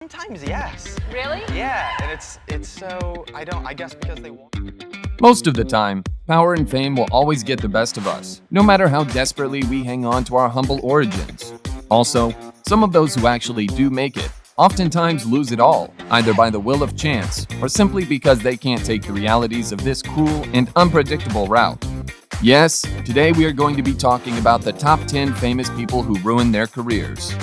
Sometimes yes. Really? Yeah, and it's so I guess because they want. Most of the time, power and fame will always get the best of us, no matter how desperately we hang on to our humble origins. Also, some of those who actually do make it oftentimes lose it all, either by the will of chance or simply because they can't take the realities of this cruel and unpredictable route. Yes, today we are going to be talking about the top 10 famous people who ruined their careers.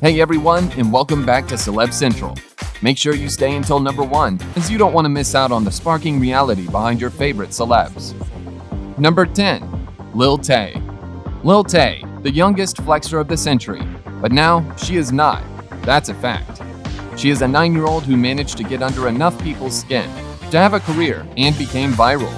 Hey everyone, and welcome back to Celeb Central. Make sure you stay until number 1, as you don't want to miss out on the sparking reality behind your favorite celebs. Number 10. Lil Tay. Lil Tay, the youngest flexer of the century, but now she is not. That's a fact. She is a 9-year-old who managed to get under enough people's skin to have a career and became viral.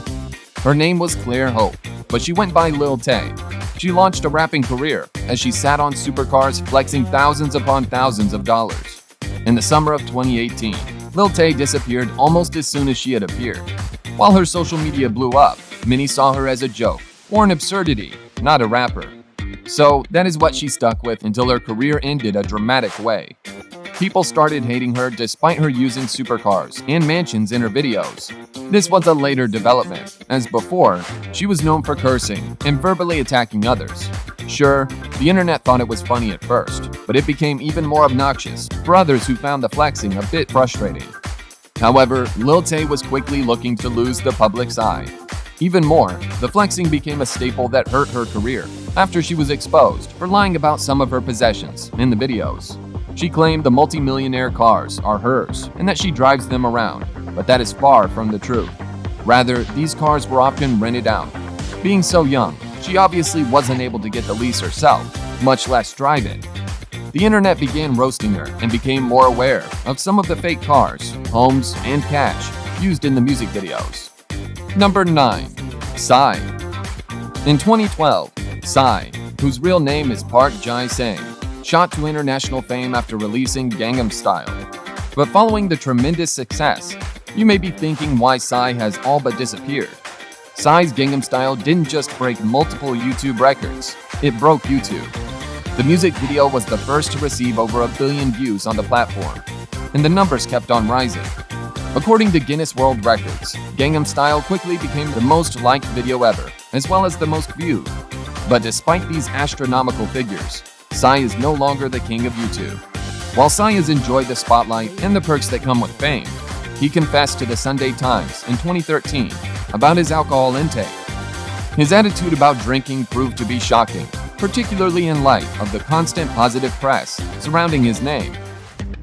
Her name was Claire Hope, but she went by Lil Tay. She launched a rapping career as she sat on supercars flexing thousands upon thousands of dollars. In the summer of 2018, Lil Tay disappeared almost as soon as she had appeared. While her social media blew up, many saw her as a joke or an absurdity, not a rapper. So that is what she stuck with until her career ended a dramatic way. People started hating her despite her using supercars and mansions in her videos. This was a later development, as before, she was known for cursing and verbally attacking others. Sure, the internet thought it was funny at first, but it became even more obnoxious for others who found the flexing a bit frustrating. However, Lil Tay was quickly looking to lose the public's eye. Even more, the flexing became a staple that hurt her career after she was exposed for lying about some of her possessions in the videos. She claimed the multi-millionaire cars are hers and that she drives them around, but that is far from the truth. Rather, these cars were often rented out. Being so young, she obviously wasn't able to get the lease herself, much less drive it. The internet began roasting her and became more aware of some of the fake cars, homes, and cash used in the music videos. Number 9. Psy. In 2012, Psy, whose real name is Park Jae-sang, shot to international fame after releasing Gangnam Style. But following the tremendous success, you may be thinking why Psy has all but disappeared. Psy's Gangnam Style didn't just break multiple YouTube records, it broke YouTube. The music video was the first to receive over 1 billion views on the platform, and the numbers kept on rising. According to Guinness World Records, Gangnam Style quickly became the most liked video ever, as well as the most viewed. But despite these astronomical figures, Psy is no longer the king of YouTube. While Psy has enjoyed the spotlight and the perks that come with fame, he confessed to the Sunday Times in 2013 about his alcohol intake. His attitude about drinking proved to be shocking, particularly in light of the constant positive press surrounding his name.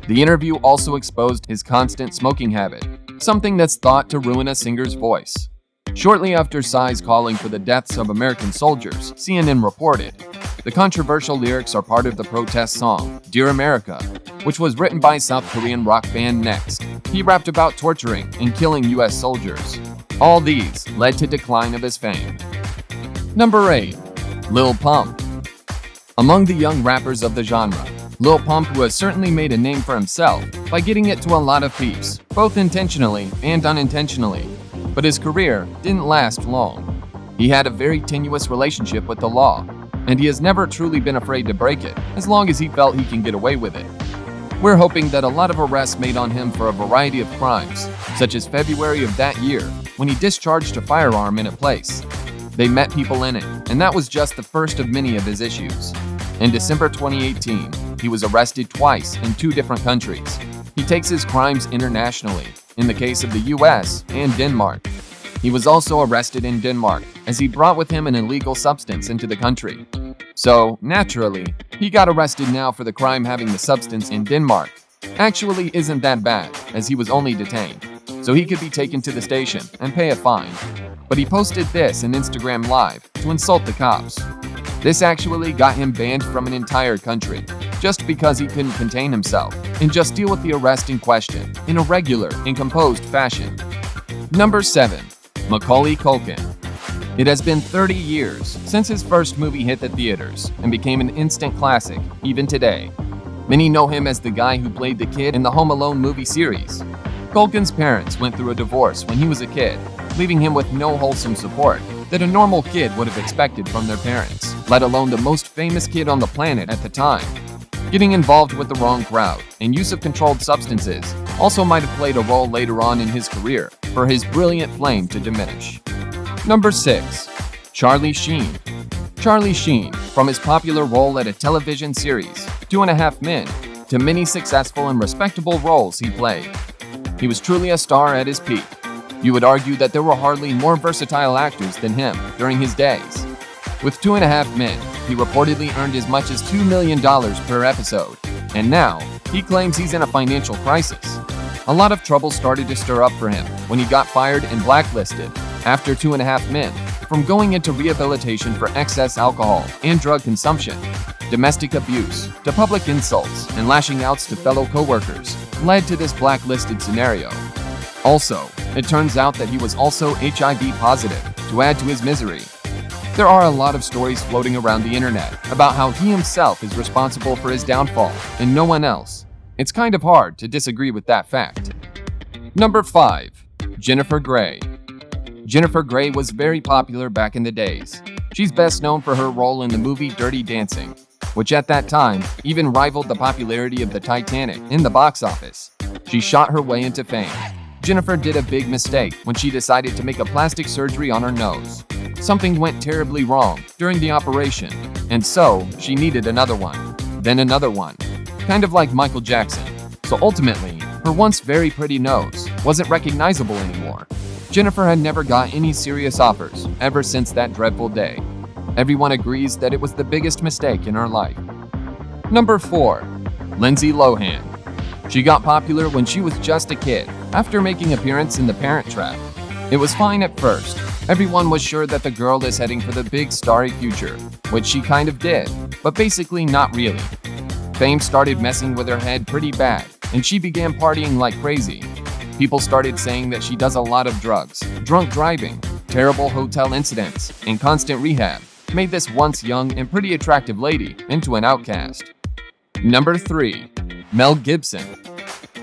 The interview also exposed his constant smoking habit, something that's thought to ruin a singer's voice. Shortly after Psy's calling for the deaths of American soldiers, CNN reported, the controversial lyrics are part of the protest song, Dear America, which was written by South Korean rock band Next. He rapped about torturing and killing US soldiers. All these led to decline of his fame. Number 8. Lil Pump. Among the young rappers of the genre, Lil Pump, who has certainly made a name for himself by getting it to a lot of peeps, both intentionally and unintentionally, but his career didn't last long. He had a very tenuous relationship with the law, and he has never truly been afraid to break it, as long as he felt he can get away with it. We're hoping that a lot of arrests made on him for a variety of crimes, such as February of that year, when he discharged a firearm in a place. They met people in it, and that was just the first of many of his issues. In December 2018, he was arrested twice in 2 different countries. He takes his crimes internationally, in the case of the US and Denmark. He was also arrested in Denmark as he brought with him an illegal substance into the country. So, naturally, he got arrested now for the crime having the substance in Denmark. Actually isn't that bad, as he was only detained, so he could be taken to the station and pay a fine. But he posted this in Instagram Live to insult the cops. This actually got him banned from an entire country, just because he couldn't contain himself and just deal with the arrest in question in a regular and composed fashion. Number 7. Macaulay Culkin. It has been 30 years since his first movie hit the theaters and became an instant classic, even today. Many know him as the guy who played the kid in the Home Alone movie series. Culkin's parents went through a divorce when he was a kid, leaving him with no wholesome support that a normal kid would have expected from their parents, let alone the most famous kid on the planet at the time. Getting involved with the wrong crowd and use of controlled substances also might have played a role later on in his career for his brilliant flame to diminish. Number 6. Charlie Sheen. Charlie Sheen, from his popular role at a television series, 2.5 Men, to many successful and respectable roles he played. He was truly a star at his peak. You would argue that there were hardly more versatile actors than him during his days. With 2.5 Men, he reportedly earned as much as $2 million per episode, and now he claims he's in a financial crisis. A lot of trouble started to stir up for him when he got fired and blacklisted after 2.5 Men from going into rehabilitation for excess alcohol and drug consumption. Domestic abuse, to public insults, and lashing outs to fellow co-workers led to this blacklisted scenario. Also, it turns out that he was also HIV positive to add to his misery. There are a lot of stories floating around the internet about how he himself is responsible for his downfall and no one else. It's kind of hard to disagree with that fact. Number 5. Jennifer Grey. Jennifer Grey was very popular back in the days. She's best known for her role in the movie Dirty Dancing, which at that time even rivaled the popularity of the Titanic in the box office. She shot her way into fame. Jennifer did a big mistake when she decided to make a plastic surgery on her nose. Something went terribly wrong during the operation, and so she needed another one, then another one, kind of like Michael Jackson. So ultimately, her once very pretty nose wasn't recognizable anymore. Jennifer had never got any serious offers ever since that dreadful day. Everyone agrees that it was the biggest mistake in her life. Number 4. Lindsay Lohan. She got popular when she was just a kid, after making an appearance in The Parent Trap. It was fine at first. Everyone was sure that the girl is heading for the big starry future, which she kind of did, but basically not really. Fame started messing with her head pretty bad, and she began partying like crazy. People started saying that she does a lot of drugs, drunk driving, terrible hotel incidents, and constant rehab made this once young and pretty attractive lady into an outcast. Number 3. Mel Gibson.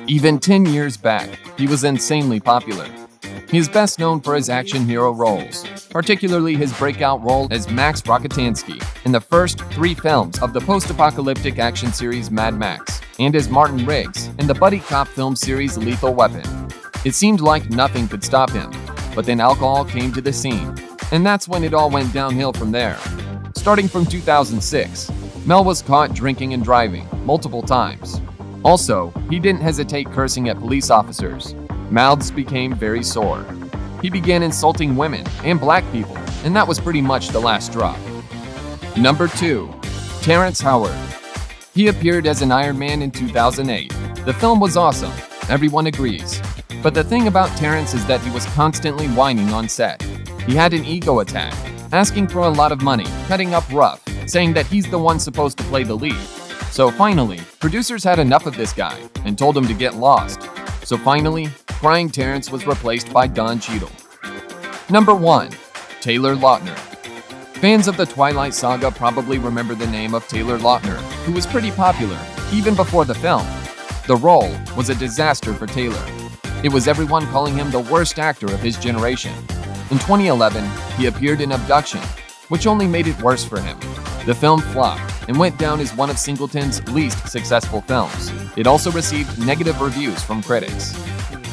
Even 10 years back, he was insanely popular. He is best known for his action hero roles, particularly his breakout role as Max Rockatansky in the first 3 films of the post-apocalyptic action series Mad Max, and as Martin Riggs in the buddy cop film series Lethal Weapon. It seemed like nothing could stop him, but then alcohol came to the scene, and that's when it all went downhill from there. Starting from 2006, Mel was caught drinking and driving multiple times. Also, he didn't hesitate cursing at police officers. Mouths became very sore. He began insulting women and black people, and that was pretty much the last drop. Number 2. Terence Howard. He appeared as an Iron Man in 2008. The film was awesome, everyone agrees. But the thing about Terence is that he was constantly whining on set. He had an ego attack, asking for a lot of money, cutting up rough, saying that he's the one supposed to play the lead. So finally, producers had enough of this guy and told him to get lost. So finally, crying Terence was replaced by Don Cheadle. Number 1. Taylor Lautner. Fans of the Twilight Saga probably remember the name of Taylor Lautner, who was pretty popular even before the film. The role was a disaster for Taylor. It was everyone calling him the worst actor of his generation. In 2011, he appeared in Abduction, which only made it worse for him. The film flopped and went down as one of Singleton's least successful films. It also received negative reviews from critics.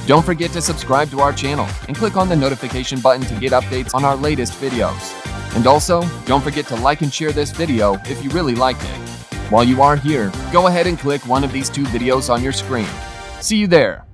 Don't forget to subscribe to our channel and click on the notification button to get updates on our latest videos. And also, don't forget to like and share this video if you really liked it. While you are here, go ahead and click one of these 2 videos on your screen. See you there!